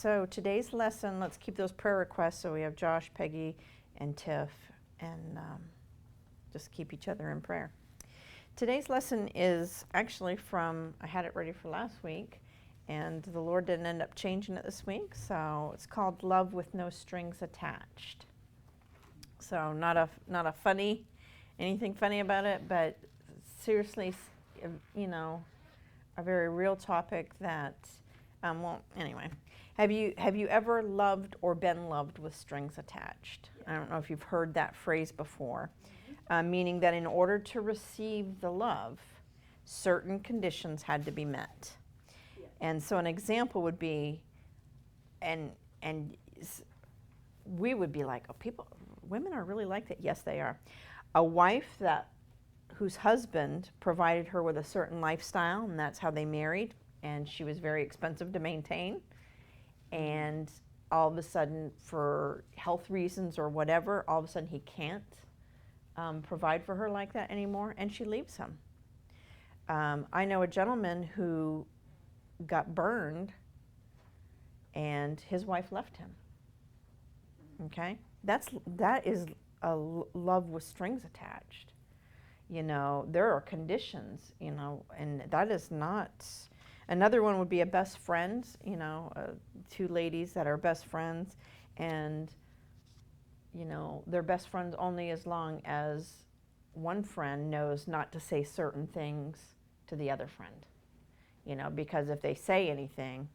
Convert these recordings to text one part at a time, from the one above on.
So today's lesson, let's keep those prayer requests. So we have Josh, Peggy, and Tiff, and just keep each other in prayer. Today's lesson is actually from, I had it ready for last week, and the Lord didn't end up changing it this week, so it's called Love with No Strings Attached. So not a funny, anything funny about it, but seriously, a very real topic that, well, anyway. Have you ever loved or been loved with strings attached? I don't know if you've heard that phrase before, meaning that in order to receive the love, certain conditions had to be met. And so an example would be, and we would be like, oh, women are really like that. Yes, they are. A wife whose husband provided her with a certain lifestyle, and that's how they married, and she was very expensive to maintain. And all of a sudden, for health reasons or whatever, all of a sudden he can't provide for her like that anymore, and she leaves him. I know a gentleman who got burned, and his wife left him. Okay, that is a love with strings attached. You know, there are conditions. You know, and that is not. Another one would be a best friend, two ladies that are best friends, and, they're best friends only as long as one friend knows not to say certain things to the other friend, because if they say anything,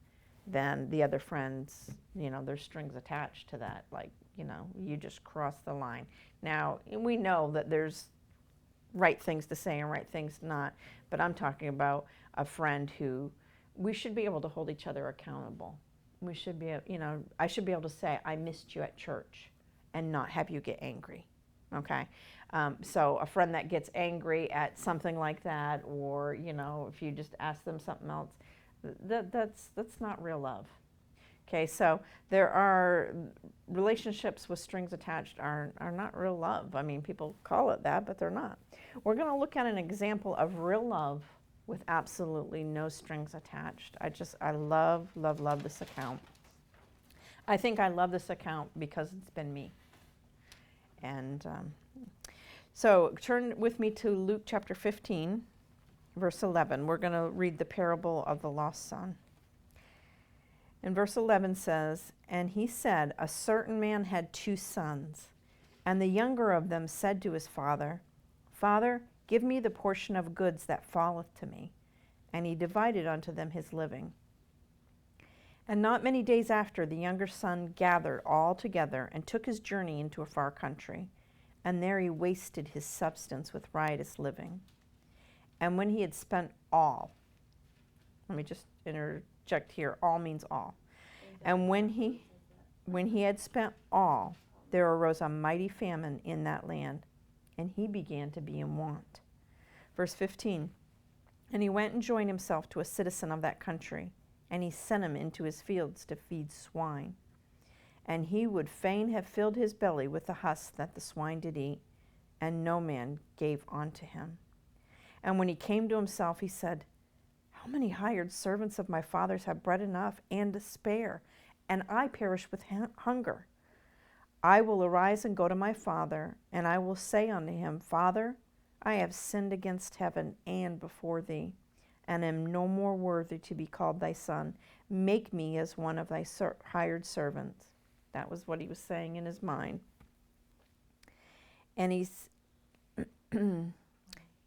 then the other friends, there's strings attached to that, like, you just cross the line. Now, we know that there's right things to say and right things not, but I'm talking about a friend who we should be able to hold each other accountable. We should be, I should be able to say, I missed you at church and not have you get angry, okay? So a friend that gets angry at something like that, or, if you just ask them something else, that's not real love. Okay, so there are relationships with strings attached are not real love. I mean, people call it that, but they're not. We're going to look at an example of real love with absolutely no strings attached. I love this account. I think I love this account because it's been me. And so turn with me to Luke chapter 15, verse 11. We're going to read the parable of the lost son. And verse 11 says, "And he said, a certain man had 2 sons, and the younger of them said to his father, Father, give me the portion of goods that falleth to me. And he divided unto them his living. And not many days after, the younger son gathered all together and took his journey into a far country. And there he wasted his substance with riotous living. And when he had spent all," let me just interject here, all means all. "And when he had spent all, there arose a mighty famine in that land, and he began to be in want." Verse 15, "And he went and joined himself to a citizen of that country, and he sent him into his fields to feed swine. And he would fain have filled his belly with the husk that the swine did eat, and no man gave unto him. And when he came to himself, he said, How many hired servants of my father's have bread enough and to spare, and I perish with hunger? I will arise and go to my father, and I will say unto him, Father, I have sinned against heaven and before thee, and am no more worthy to be called thy son. Make me as one of thy hired servants." That was what he was saying in his mind. And he's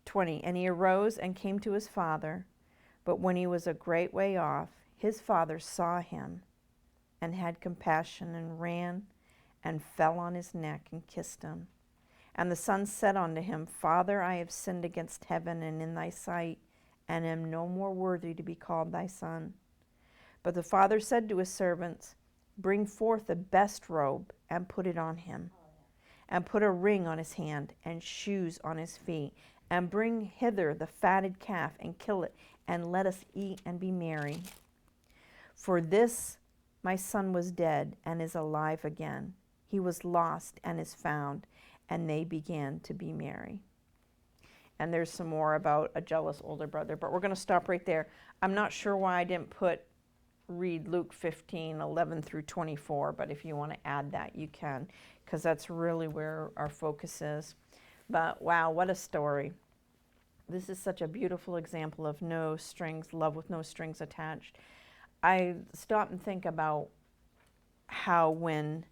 20, "And he arose and came to his father, but when he was a great way off, his father saw him, and had compassion, and ran, and fell on his neck, and kissed him. And the son said unto him, Father, I have sinned against heaven and in thy sight, and am no more worthy to be called thy son. But the father said to his servants, Bring forth the best robe, and put it on him, and put a ring on his hand, and shoes on his feet, and bring hither the fatted calf, and kill it, and let us eat and be merry. For this my son was dead, and is alive again. He was lost, and is found. And they began to be merry." And there's some more about a jealous older brother, but we're going to stop right there. I'm not sure why I didn't put read Luke 15:11 through 24, but if you want to add that, you can, because that's really where our focus is. But wow, what a story. This is such a beautiful example of no strings, love with no strings attached. I stop and think about how when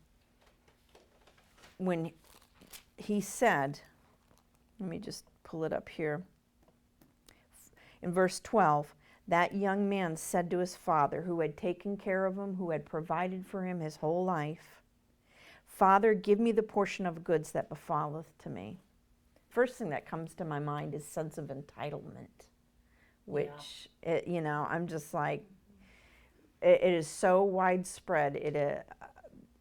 he said, let me just pull it up here, in verse 12, that young man said to his father, who had taken care of him, who had provided for him his whole life, Father, give me the portion of goods that befalleth to me. First thing that comes to my mind is sense of entitlement, which, I'm just like, it is so widespread.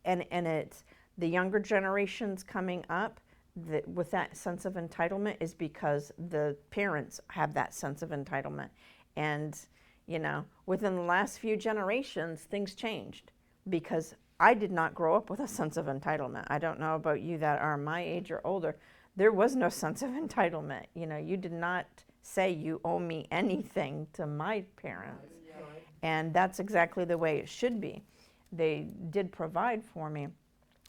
And it's the younger generations coming up with that sense of entitlement is because the parents have that sense of entitlement. And, within the last few generations, things changed because I did not grow up with a sense of entitlement. I don't know about you that are my age or older. There was no sense of entitlement. You did not say you owe me anything to my parents. And that's exactly the way it should be. They did provide for me.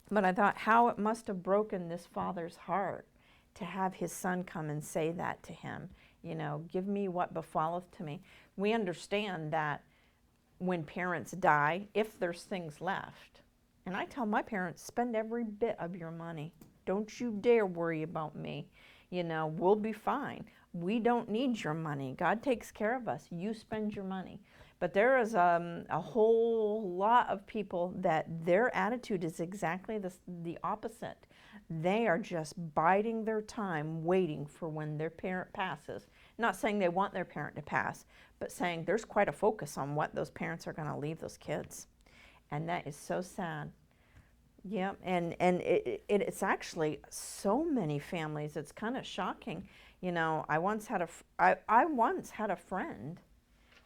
But I thought how it must have broken this father's heart to have his son come and say that to him. Give me what befalleth to me. We understand that when parents die, if there's things left, and I tell my parents, spend every bit of your money. Don't you dare worry about me. We'll be fine. We don't need your money. God takes care of us. You spend your money. But there is a whole lot of people that their attitude is exactly the opposite. They are just biding their time, waiting for when their parent passes. Not saying they want their parent to pass, but saying there's quite a focus on what those parents are going to leave those kids. And that is so sad. Yeah, and it's actually so many families. It's kind of shocking. I once had a friend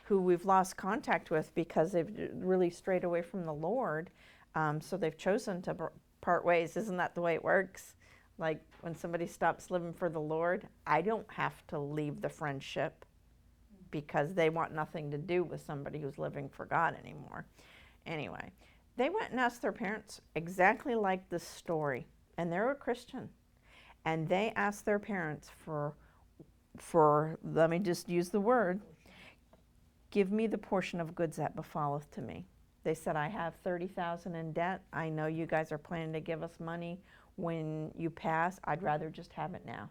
who we've lost contact with because they've really strayed away from the Lord. So they've chosen to part ways. Isn't that the way it works? Like when somebody stops living for the Lord, I don't have to leave the friendship because they want nothing to do with somebody who's living for God anymore. Anyway, they went and asked their parents exactly like this story, and they're a Christian. And they asked their parents for let me just use the word, give me the portion of goods that befalleth to me. They said, I have $30,000 in debt. I know you guys are planning to give us money when you pass. I'd rather just have it now.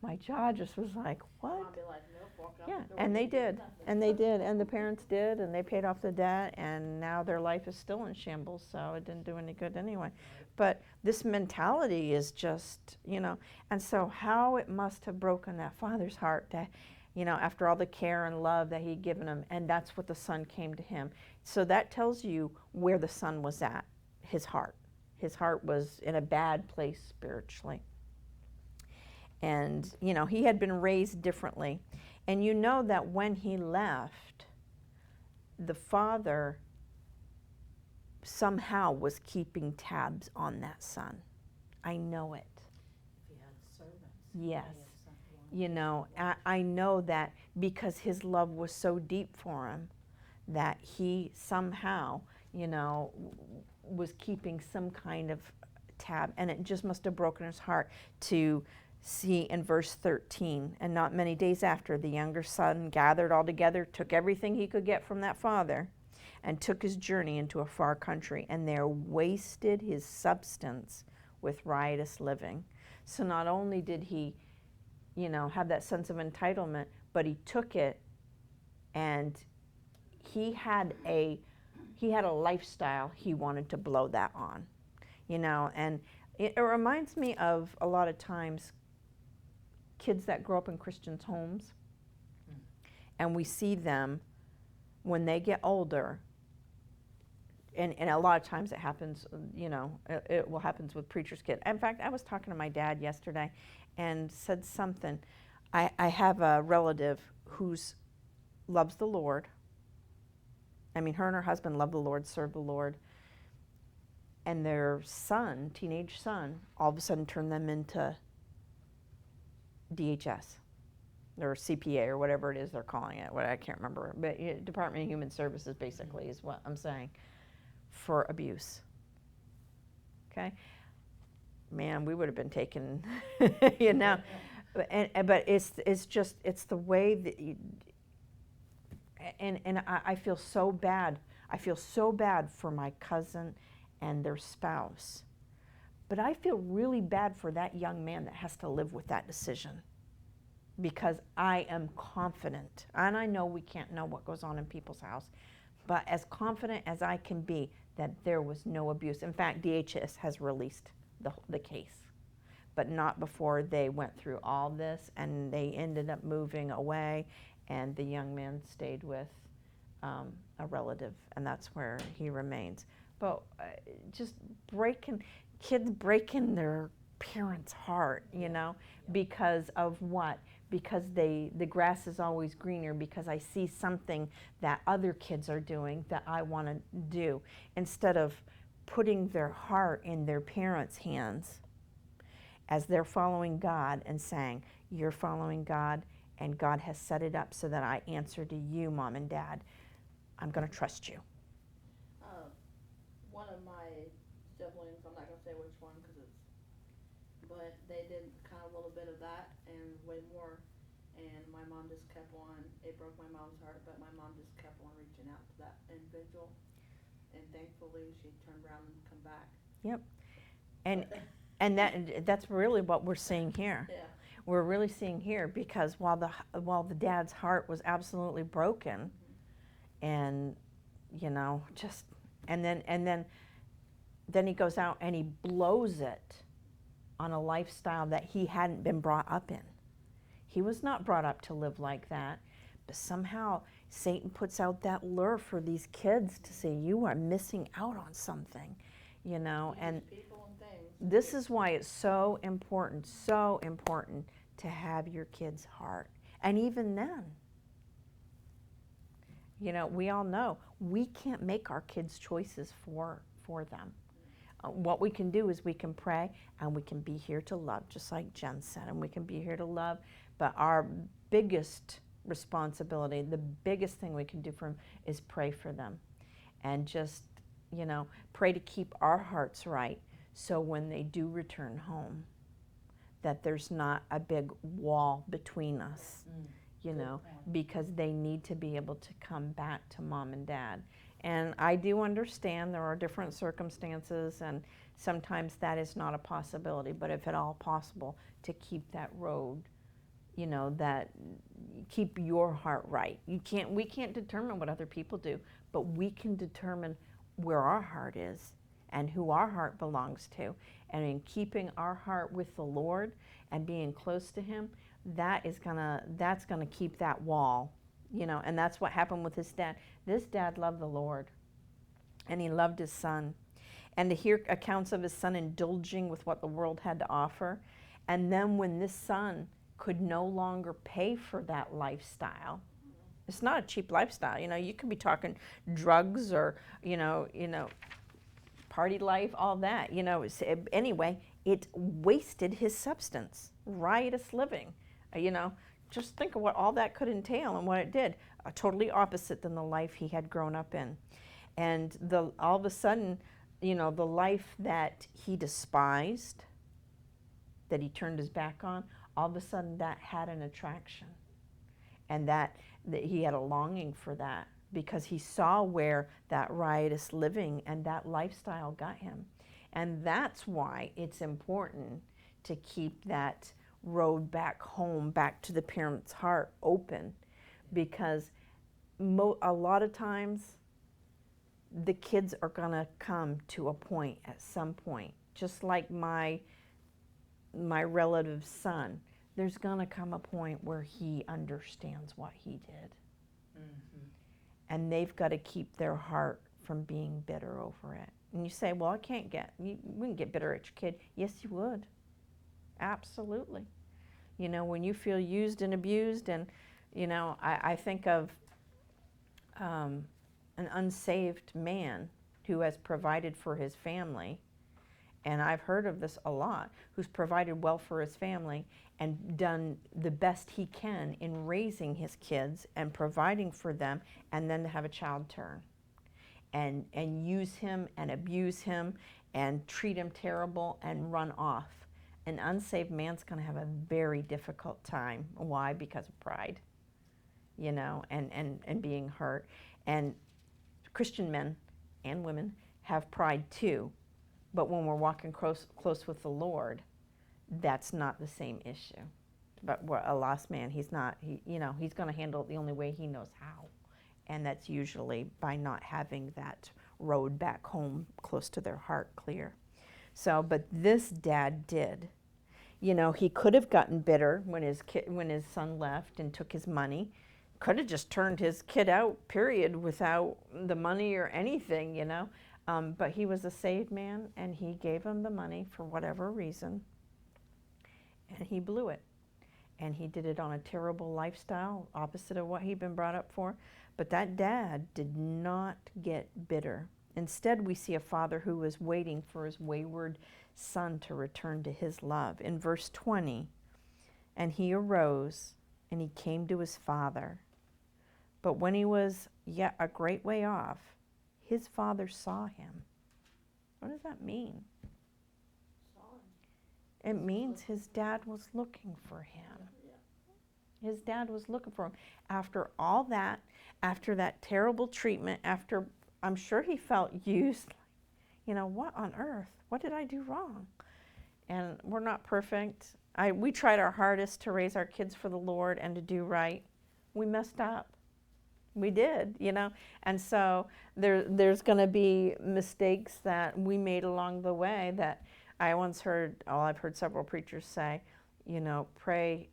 My jaw just was like, what? Yeah, and they did, and the parents did, and they paid off the debt, and now their life is still in shambles, so it didn't do any good anyway. But this mentality is just, and so how it must have broken that father's heart to, after all the care and love that he'd given him, and that's what the son came to him. So that tells you where the son was at, his heart. His heart was in a bad place spiritually. And, he had been raised differently. And that when he left, the father somehow was keeping tabs on that son. I know it. If he had servants. Yes. I know that because his love was so deep for him that he somehow, was keeping some kind of tab. And it just must have broken his heart to see in verse 13, and not many days after, the younger son gathered all together, took everything he could get from that father, and took his journey into a far country, and there wasted his substance with riotous living. So not only did he, have that sense of entitlement, but he took it, and he had a lifestyle he wanted to blow that on, and it reminds me of a lot of times kids that grow up in Christians' homes, and we see them when they get older, and a lot of times it happens, it will happen with preachers' kids. In fact, I was talking to my dad yesterday and said something. I have a relative who loves the Lord. I mean, her and her husband love the Lord, serve the Lord, and their son, teenage son, all of a sudden turned them into DHS. or CPA or whatever it is they're calling it. What I can't remember, but Department of Human Services basically is what I'm saying for abuse. Okay, man, we would have been taken, you know. But it's just it's the way that and I feel so bad. I feel so bad for my cousin and their spouse. But I feel really bad for that young man that has to live with that decision. Because I am confident, and I know we can't know what goes on in people's house, but as confident as I can be that there was no abuse. In fact, DHS has released the case, but not before they went through all this, and they ended up moving away, and the young man stayed with a relative, and that's where he remains. But just kids breaking their parents' heart, you know, because of what? Because the grass is always greener, because I see something that other kids are doing that I want to do, instead of putting their heart in their parents' hands as they're following God and saying, you're following God and God has set it up so that I answer to you, Mom and Dad. I'm going to trust you. One of my siblings, I'm not going to say which one but they did kind of a little bit of that and way more, and my mom just kept on, it broke my mom's heart, but my mom just kept on reaching out to that individual, and thankfully she turned around and come back. Yep. And that's really what we're seeing here. Yeah. We're really seeing here, because while the dad's heart was absolutely broken, and you know, just and then he goes out and he blows it on a lifestyle that he hadn't been brought up in. He was not brought up to live like that, but somehow Satan puts out that lure for these kids to say, you are missing out on something, you know. And people and things. this is why it's so important to have your kid's heart. And even then, you know, we all know we can't make our kids' choices for them. What we can do is we can pray, and we can be here to love, just like Jen said, and we can be here to love. But our biggest responsibility, the biggest thing we can do for them, is pray for them. And just, you know, pray to keep our hearts right, so when they do return home, that there's not a big wall between us, you know, because they need to be able to come back to Mom and Dad. And I do understand there are different circumstances, and sometimes that is not a possibility, but if at all possible, to keep that road, you know, that keep your heart right. We can't determine what other people do, but we can determine where our heart is and who our heart belongs to. And in keeping our heart with the Lord and being close to Him, that's gonna keep that wall. You know, and that's what happened with his dad. This dad loved the Lord, and he loved his son. And to hear accounts of his son indulging with what the world had to offer, and then when this son could no longer pay for that lifestyle, it's not a cheap lifestyle. You know, you could be talking drugs or, you know, party life, all that. You know, anyway, it wasted his substance, riotous living, you know. Just think of what all that could entail and what it did. Totally opposite than the life he had grown up in. And all of a sudden, you know, the life that he despised, that he turned his back on, all of a sudden that had an attraction. And that he had a longing for that, because he saw where that riotous living and that lifestyle got him. And that's why it's important to keep that road back home, back to the parent's heart, open, because a lot of times the kids are going to come to a point at some point, just like my relative's son. There's going to come a point where he understands what he did. And they've got to keep their heart from being bitter over it. And you say, well, you wouldn't get bitter at your kid. Yes, you would. Absolutely. You know, when you feel used and abused, and, you know, I think of an unsaved man who has provided for his family, and I've heard of this a lot, who's provided well for his family and done the best he can in raising his kids and providing for them, and then to have a child turn and use him and abuse him and treat him terrible and run off. An unsaved man's going to have a very difficult time. Why? Because of pride, you know, and being hurt. And Christian men and women have pride too, but when we're walking close with the Lord, that's not the same issue. But a lost man, he's not, you know, he's going to handle it the only way he knows how, and that's usually by not having that road back home close to their heart clear. So, but this dad did. You know, he could have gotten bitter when his son left and took his money. Could have just turned his kid out, period, without the money or anything, you know. But he was a saved man, and he gave him the money for whatever reason, and he blew it. And he did it on a terrible lifestyle, opposite of what he'd been brought up for. But that dad did not get bitter. Instead, we see a father who was waiting for his wayward son to return to his love. In verse 20, and he arose, and he came to his father. But when he was yet a great way off, his father saw him. What does that mean? It means his dad was looking for him. His dad was looking for him. After all that, after that terrible treatment, after I'm sure he felt used, you know, what on earth? What did I do wrong? And we're not perfect. We tried our hardest to raise our kids for the Lord and to do right. We messed up. We did, you know. And so there's going to be mistakes that we made along the way that I once heard, I've heard several preachers say, you know, pray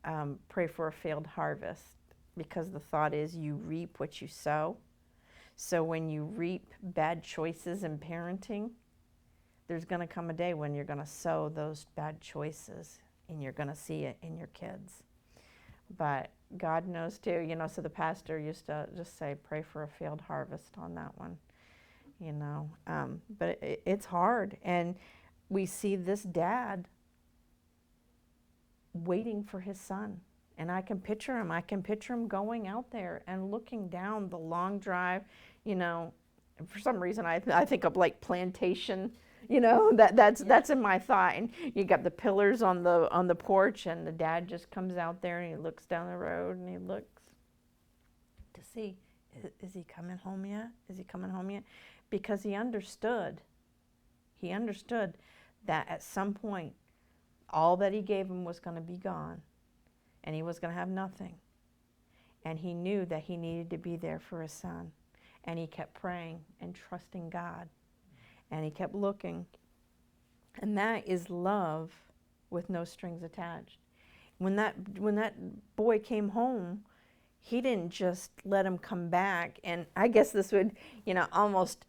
for a failed harvest, because the thought is you reap what you sow. So when you reap bad choices in parenting, there's going to come a day when you're going to sow those bad choices, and you're going to see it in your kids. But God knows too, you know, so the pastor used to just say, pray for a failed harvest on that one, you know. But it's hard. And we see this dad waiting for his son. And I can picture him. I can picture him going out there and looking down the long drive, you know. And for some reason, I think of like plantation, you know, that's in my thought. And you got the pillars on the porch, and the dad just comes out there and he looks down the road and he looks to see, is he coming home yet? Is he coming home yet? Because he understood that at some point, all that he gave him was going to be gone, and he was going to have nothing. And he knew that he needed to be there for his son. And he kept praying and trusting God. And he kept looking. And that is love with no strings attached. When that boy came home, he didn't just let him come back. And I guess this would, you know, almost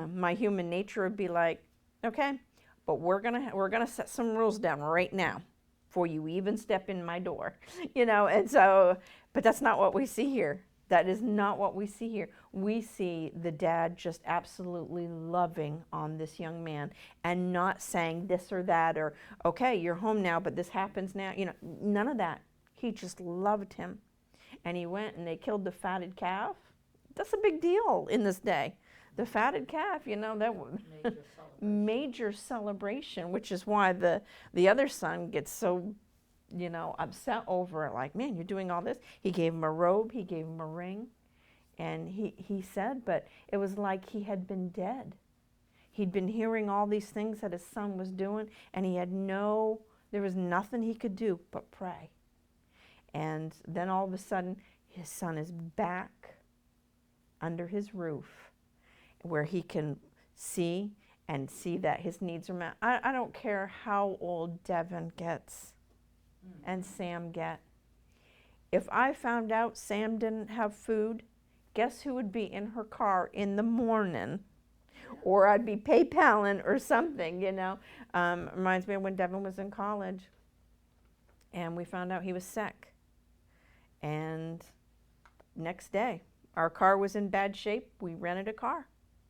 my human nature would be like, okay, but we're gonna set some rules down right now before you even step in my door, you know. And so, but that's not what we see here. That is not what we see here. We see the dad just absolutely loving on this young man and not saying this or that, or okay, you're home now, but this happens now, you know. None of that. He just loved him. And he went and they killed the fatted calf. That's a big deal in this day. The fatted calf, you know, that was major celebration, which is why the other son gets so, you know, upset over it. Like, man, you're doing all this. He gave him a robe, he gave him a ring, and he said, but it was like he had been dead. He'd been hearing all these things that his son was doing, and there was nothing he could do but pray. And then all of a sudden, his son is back under his roof, where he can see that his needs are met. I don't care how old Devin gets and Sam get. If I found out Sam didn't have food, guess who would be in her car in the morning? Or I'd be PayPaling or something, you know. Reminds me of when Devin was in college and we found out he was sick. And next day, our car was in bad shape. We rented a car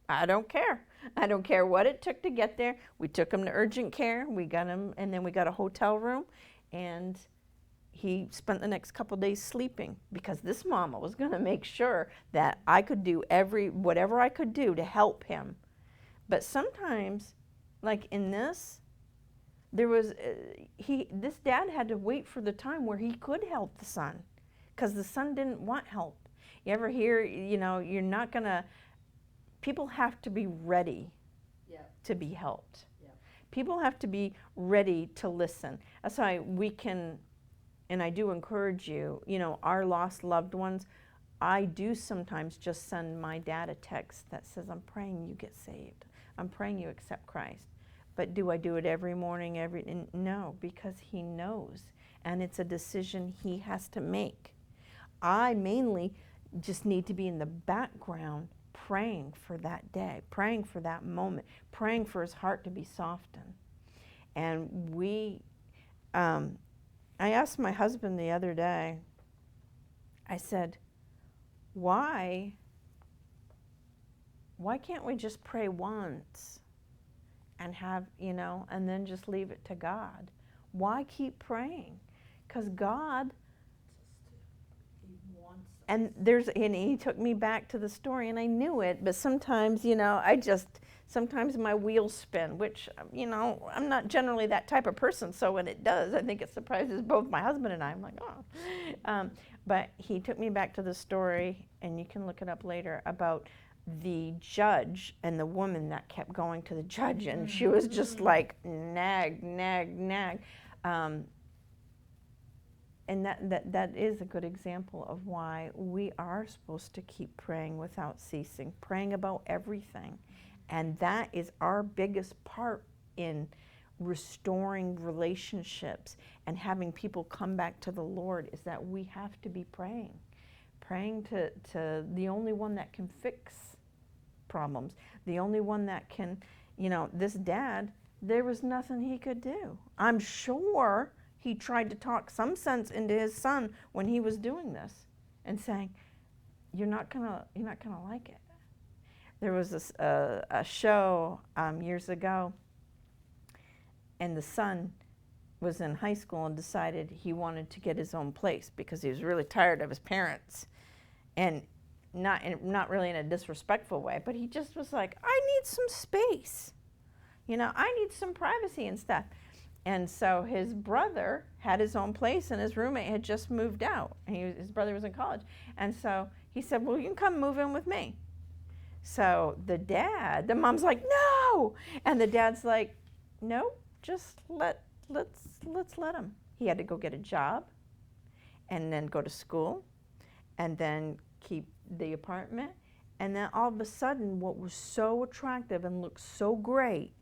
I don't care. I don't care what it took to get there. We took him to urgent care. We got him, and then we got a hotel room, and he spent the next couple days sleeping because this mama was going to make sure that I could do whatever I could do to help him. But sometimes, like in this, there was this dad had to wait for the time where he could help the son, because the son didn't want help. You ever hear, you're not gonna. People have to be ready to be helped. People have to be ready to listen. That's why we can, and I do encourage you, our lost loved ones, I do sometimes just send my dad a text that says, I'm praying you get saved. I'm praying you accept Christ. But do I do it every morning? No, because he knows. And it's a decision he has to make. I mainly just need to be in the background praying for that day, praying for that moment, praying for his heart to be softened. And I asked my husband the other day, I said, why can't we just pray once and have, and then just leave it to God? Why keep praying? Because God, and he took me back to the story, and I knew it, but sometimes, sometimes my wheels spin, which, I'm not generally that type of person, so when it does, I think it surprises both my husband and I. I'm like, oh. But he took me back to the story, and you can look it up later, about the judge and the woman that kept going to the judge, and she was just like, nag. And that is a good example of why we are supposed to keep praying without ceasing, praying about everything. And that is our biggest part in restoring relationships and having people come back to the Lord, is that we have to be praying to the only one that can fix problems, the only one that can, this dad, there was nothing he could do. I'm sure he tried to talk some sense into his son when he was doing this and saying, you're not gonna like it. There was a show years ago, and the son was in high school and decided he wanted to get his own place because he was really tired of his parents, and not really in a disrespectful way, but he just was like, I need some space, I need some privacy and stuff. And so his brother had his own place, and his roommate had just moved out. His brother was in college. And so he said, well, you can come move in with me. So the mom's like, no! And the dad's like, no, just let's let him. He had to go get a job, and then go to school, and then keep the apartment. And then all of a sudden, what was so attractive and looked so great,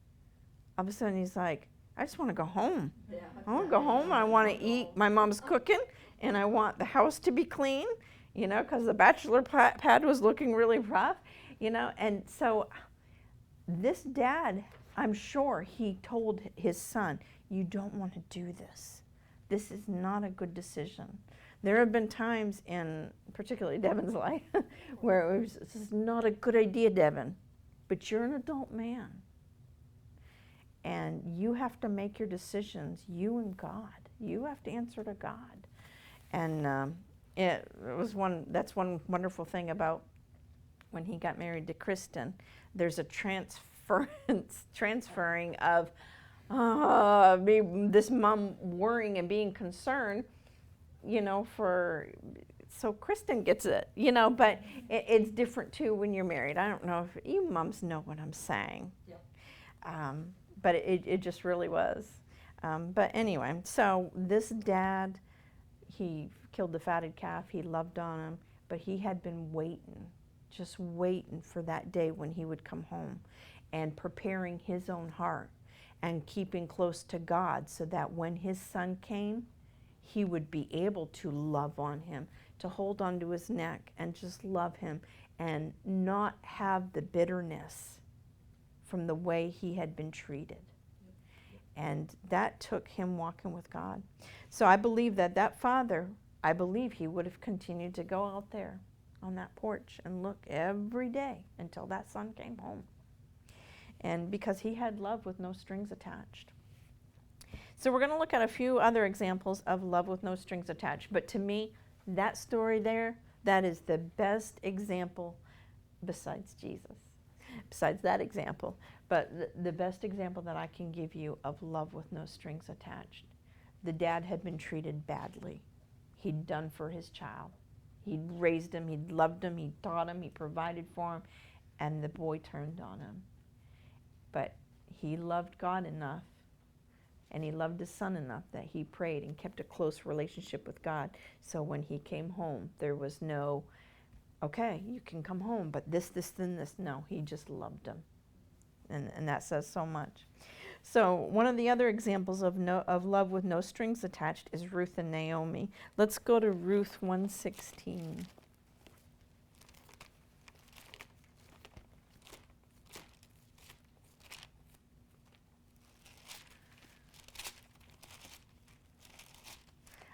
all of a sudden he's like, I just want to go home. Yeah, I want to go home. I want to eat. My mom's cooking, and I want the house to be clean, because the bachelor pad was looking really rough, And so this dad, I'm sure he told his son, you don't want to do this. This is not a good decision. There have been times in particularly Devin's life where it was, this is not a good idea, Devin, but you're an adult man. And you have to make your decisions, you and God. You have to answer to God. And that's one wonderful thing about when he got married to Kristen. There's a transferring of this mom worrying and being concerned, so Kristen gets it, but it's different too when you're married. I don't know if you moms know what I'm saying. Yep. But it just really was. But anyway, so this dad, he killed the fatted calf. He loved on him, but he had been just waiting for that day when he would come home, and preparing his own heart and keeping close to God, so that when his son came, he would be able to love on him, to hold onto his neck and just love him, and not have the bitterness from the way he had been treated. And that took him walking with God. So I believe that father, he would have continued to go out there on that porch and look every day until that son came home. And because he had love with no strings attached. So we're going to look at a few other examples of love with no strings attached. But to me, that story there, that is the best example besides Jesus. Besides that example. But the best example that I can give you of love with no strings attached. The dad had been treated badly. He'd done for his child. He'd raised him, he'd loved him, he'd taught him, he provided for him, and the boy turned on him. But he loved God enough, and he loved his son enough that he prayed and kept a close relationship with God. So when he came home, there was no, okay, you can come home, but this, and this. No, he just loved him. And that says so much. So one of the other examples of love with no strings attached is Ruth and Naomi. Let's go to Ruth 1:16.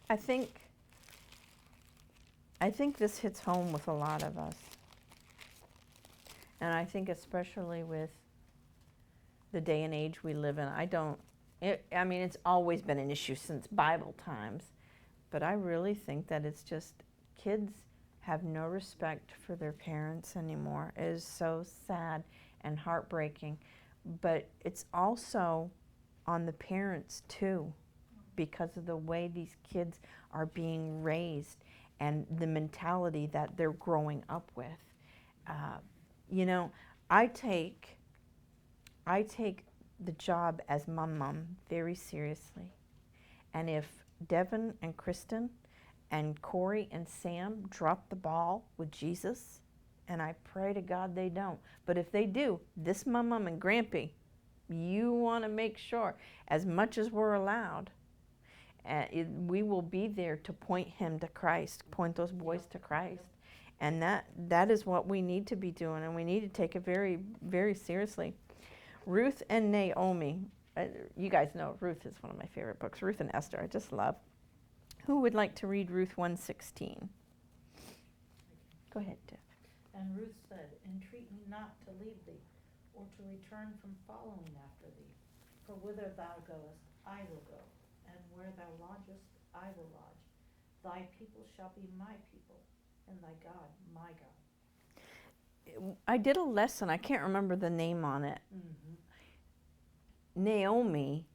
I think this hits home with a lot of us. And I think especially with the day and age we live in, I mean, it's always been an issue since Bible times, but I really think that it's just kids have no respect for their parents anymore. It is so sad and heartbreaking, but it's also on the parents too, because of the way these kids are being raised and the mentality that they're growing up with. You know, I take the job as mom very seriously. And if Devin and Kristen and Corey and Sam drop the ball with Jesus, and I pray to God they don't, but if they do, this mom and Grampy, you want to make sure, as much as we're allowed, we will be there to point him to Christ, point those boys to Christ. And that is what we need to be doing, and we need to take it very, very seriously. Ruth and Naomi. You guys know Ruth is one of my favorite books. Ruth and Esther, I just love. Who would like to read Ruth 1:16? Go ahead, Tiff. And Ruth said, Entreat me not to leave thee, or to return from following after thee. For whither thou goest, I will go, and where thou lodgest, I will lodge. Thy people shall be my people, and thy God my God. I did a lesson, I can't remember the name on it. Naomi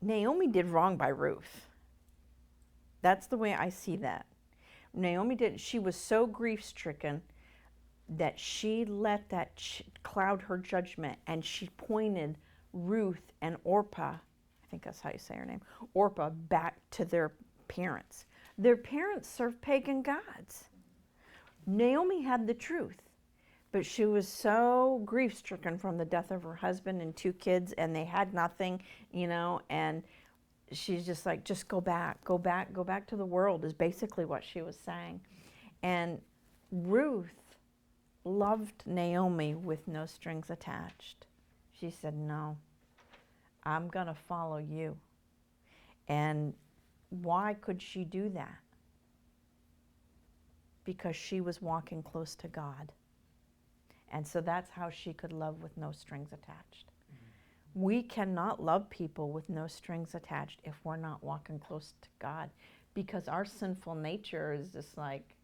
did wrong by Ruth. That's the way I see that. She was so grief-stricken that she let that cloud her judgment, and she pointed Ruth and Orpah, I think that's how you say her name, Orpah, back to their parents. Their parents served pagan gods. Naomi had the truth, but she was so grief-stricken from the death of her husband and 2 kids, and they had nothing, you know, and she's just like, just go back to the world, is basically what she was saying. And Ruth loved Naomi with no strings attached. She said, no, I'm going to follow you. And why could she do that? Because she was walking close to God. And so that's how she could love with no strings attached. We cannot love people with no strings attached if we're not walking close to God, because our sinful nature is just like,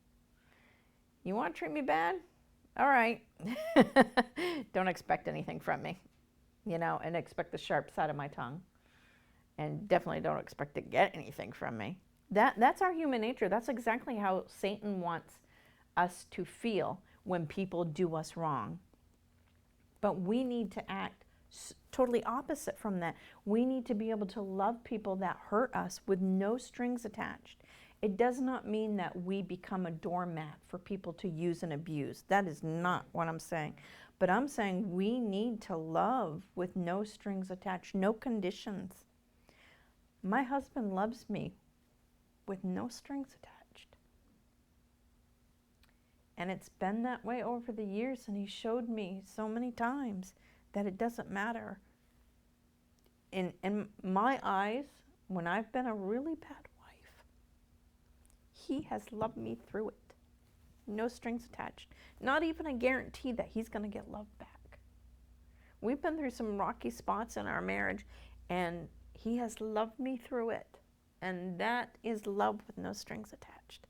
you want to treat me bad? All right. Don't expect anything from me, you know, and expect the sharp side of my tongue. And definitely don't expect to get anything from me. That's our human nature. That's exactly how Satan wants us to feel when people do us wrong. But we need to act totally opposite from that. We need to be able to love people that hurt us with no strings attached. It does not mean that we become a doormat for people to use and abuse. That is not what I'm saying. But I'm saying we need to love with no strings attached, no conditions. My husband loves me with no strings attached. And it's been that way over the years, and he showed me so many times that it doesn't matter. In my eyes, when I've been a really bad wife, he has loved me through it. no strings attached. Not even a guarantee that he's going to get love back. We've been through some rocky spots in our marriage, and he has loved me through it. And that is love with no strings attached.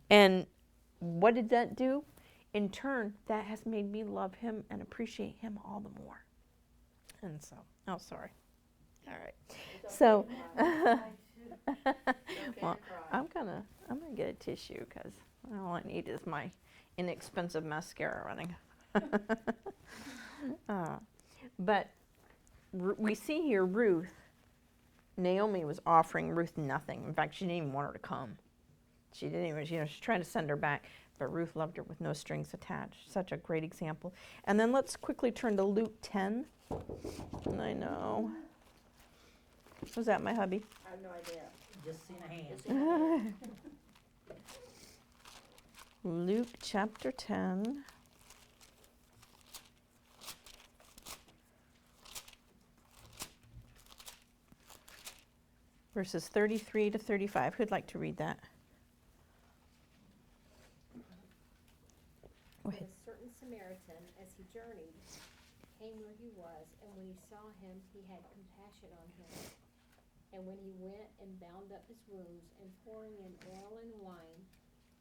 And what did that do? In turn, that has made me love him and appreciate him all the more. And so, oh, sorry. All right. It's So, okay I too. well, to cry. I'm gonna get a tissue because all I need is my inexpensive mascara running. But we see here Ruth. Naomi was offering Ruth nothing. In fact, she didn't even want her to come. She didn't even, she's trying to send her back, but Ruth loved her with no strings attached. Such a great example. And then let's quickly turn to Luke 10. And I know. Was that my hubby? I have no idea. Just seen a hand. Just in my head. Luke chapter 10. Verses 33 to 35. Who'd like to read that? Go But ahead. a certain Samaritan, as he journeyed, came where he was, and when he saw him, he had compassion on him. And when he went and bound up his wounds, and pouring in oil and wine,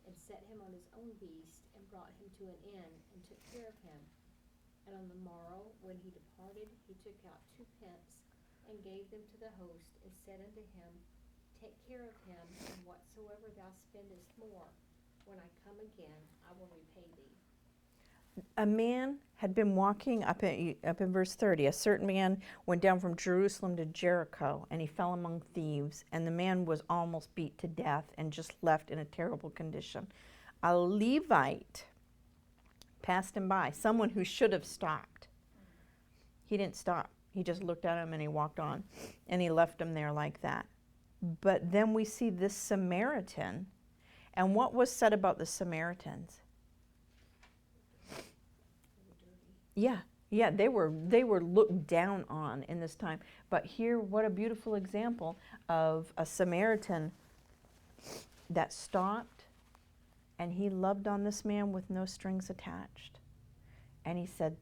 and set him on his own beast, and brought him to an inn, and took care of him. And on the morrow, when he departed, he took out 2 pence, and gave them to the host, and said unto him, Take care of him, and whatsoever thou spendest more, when I come again, I will repay thee. A man had been walking up in verse 30. A certain man went down from Jerusalem to Jericho, and he fell among thieves, and the man was almost beat to death and just left in a terrible condition. A Levite passed him by, someone who should have stopped. He didn't stop. He just looked at him and he walked on, and he left him there like that. But then we see this Samaritan, and what was said about the Samaritans? Yeah, they were looked down on in this time. But here, what a beautiful example of a Samaritan that stopped, and he loved on this man with no strings attached. And he said,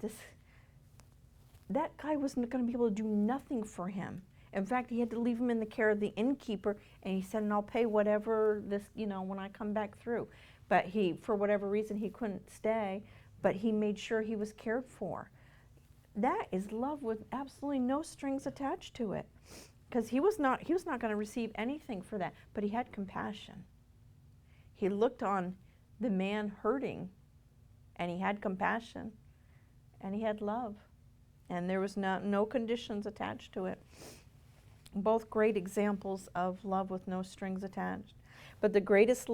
that guy wasn't going to be able to do nothing for him. In fact, he had to leave him in the care of the innkeeper, and he said, and I'll pay whatever this, when I come back through. But he, for whatever reason, he couldn't stay, but he made sure he was cared for. That is love with absolutely no strings attached to it. Because he was not going to receive anything for that, but he had compassion. He looked on the man hurting, and he had compassion, and he had love. And there was no conditions attached to it. Both great examples of love with no strings attached. But the greatest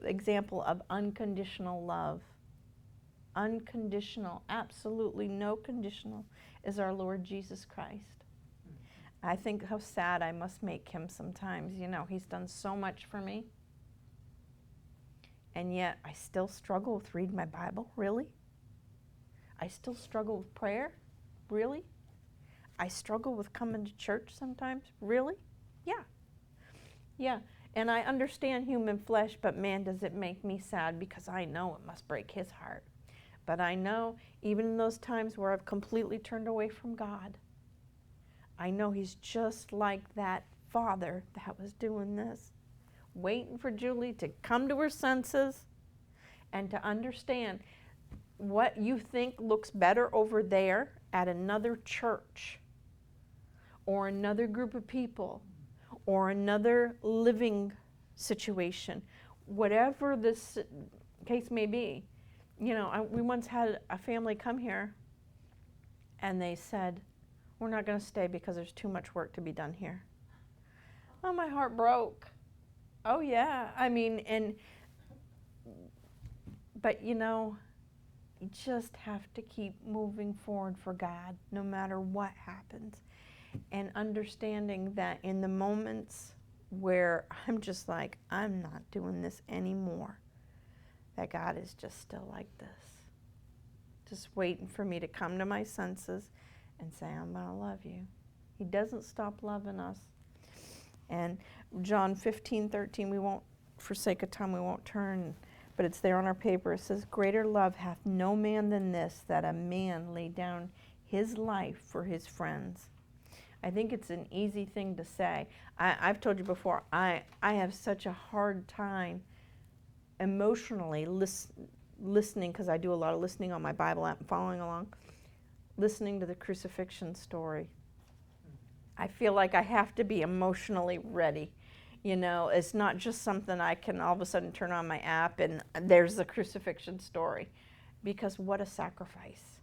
example of unconditional love, unconditional, absolutely no conditional, is our Lord Jesus Christ. I think how sad I must make him sometimes. He's done so much for me. And yet I still struggle with reading my Bible, really? I still struggle with prayer, really? I struggle with coming to church sometimes, really? Yeah. And I understand human flesh, but man, does it make me sad, because I know it must break his heart. But I know even in those times where I've completely turned away from God, I know he's just like that father that was doing this, waiting for Julie to come to her senses and to understand what you think looks better over there at another church or another group of people or another living situation, whatever this case may be. We once had a family come here, and they said, we're not going to stay because there's too much work to be done here. Oh, my heart broke. Oh, yeah. But you just have to keep moving forward for God, no matter what happens. And understanding that in the moments where I'm just like, I'm not doing this anymore, that God is just still like this. Just waiting for me to come to my senses and say, I'm going to love you. He doesn't stop loving us. And John 15:13, we won't, for sake of time, we won't turn. but it's there on our paper. It says, "Greater love hath no man than this, that a man lay down his life for his friends." I think it's an easy thing to say. I've told you before, I have such a hard time emotionally listening, because I do a lot of listening on my Bible app and following along, listening to the crucifixion story. I feel like I have to be emotionally ready. You know, it's not just something I can all of a sudden turn on my app and there's the crucifixion story. Because what a sacrifice.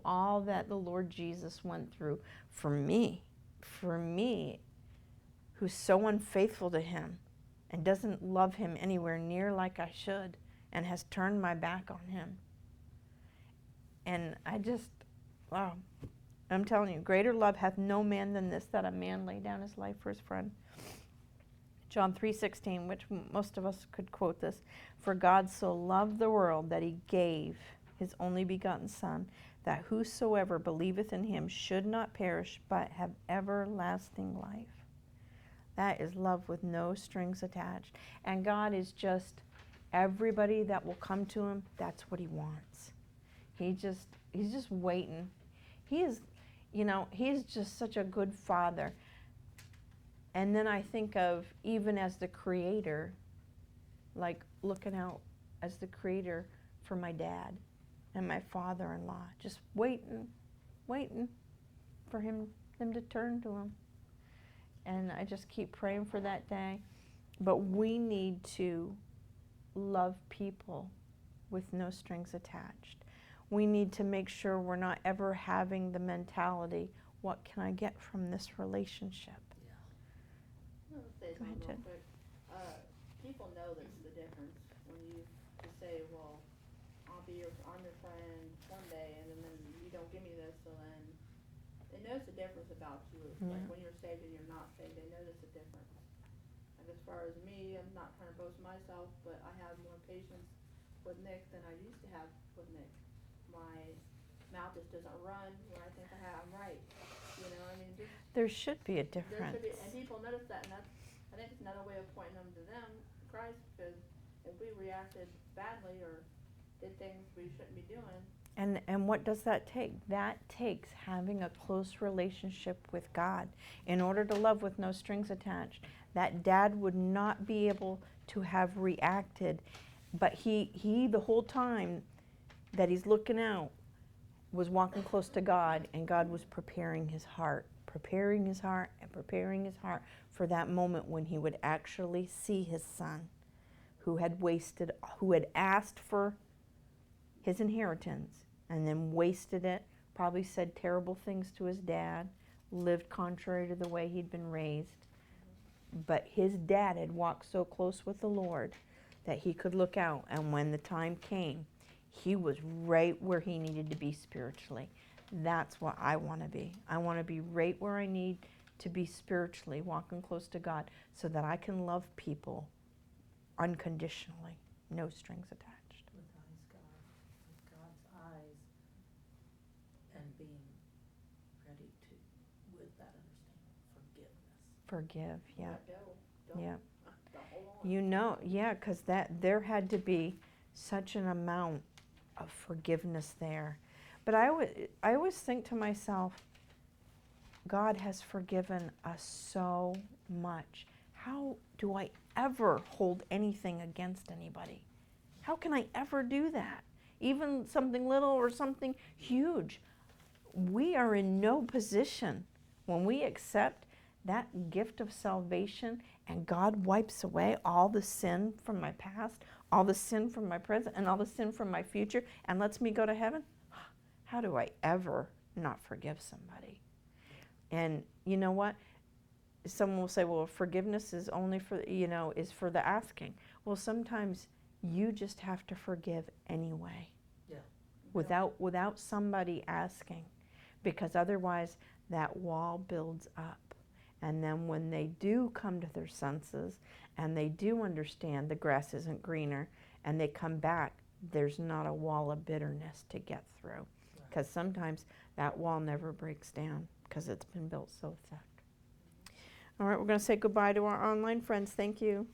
All that the Lord Jesus went through for me, who's so unfaithful to him and doesn't love him anywhere near like I should and has turned my back on him. And I just, wow. I'm telling you, greater love hath no man than this, that a man lay down his life for his friend. John 3:16, which most of us could quote this. "For God so loved the world that he gave his only begotten Son, that whosoever believeth in him should not perish, but have everlasting life." That is love with no strings attached. And God is just, everybody that will come to him, that's what he wants. He's just waiting. He is, you know, he's just such a good father. And then I think of, even as the creator, like looking out as the creator for my dad and my father-in-law, just waiting for them to turn to him. And I just keep praying for that day. But we need to love people with no strings attached. We need to make sure we're not ever having the mentality, what can I get from this relationship? I'm gonna say Go something ahead, real Jen. quick. People know that's the difference when you just say, well, I'm your friend one day, and then you don't give me this, so then they notice the difference about you. Yeah. Like when you're saved and you're not saved, they notice the difference. Like as far as me, I'm not trying to boast myself, but I have more patience with Nick than I used to have with Nick. My mouth just doesn't run when I think I'm right. You know, I mean, just There should be a there difference. should be, and people notice that, and I think it's another way of pointing them to Christ, because if we reacted badly or did things we shouldn't be doing. And what does that take? That takes having a close relationship with God in order to love with no strings attached. That dad would not be able to have reacted, but he the whole time that he's looking out was walking close to God, and God was preparing his heart for that moment when he would actually see his son who had asked for his inheritance and then wasted it, probably said terrible things to his dad, lived contrary to the way he'd been raised. But his dad had walked so close with the Lord that he could look out, and when the time came, he was right where he needed to be spiritually. That's what I want to be. I want to be right where I need to be spiritually, walking close to God, so that I can love people unconditionally, no strings attached. With God's eyes, and being ready to, with that understanding, forgiveness. Forgive, yeah. Let go. Don't, Yeah. don't hold on. You know, yeah, because there had to be such an amount of forgiveness there. But I always think to myself, God has forgiven us so much. How do I ever hold anything against anybody? How can I ever do that? Even something little or something huge. We are in no position when we accept that gift of salvation and God wipes away all the sin from my past, all the sin from my present, and all the sin from my future, and lets me go to heaven. How do I ever not forgive somebody? And you know what? Someone will say, well, forgiveness is only for, is for the asking. Well, sometimes you just have to forgive anyway. Yeah. Without somebody asking, because otherwise that wall builds up. And then when they do come to their senses and they do understand the grass isn't greener and they come back, there's not a wall of bitterness to get through. Because sometimes that wall never breaks down because it's been built so thick. All right, we're going to say goodbye to our online friends. Thank you.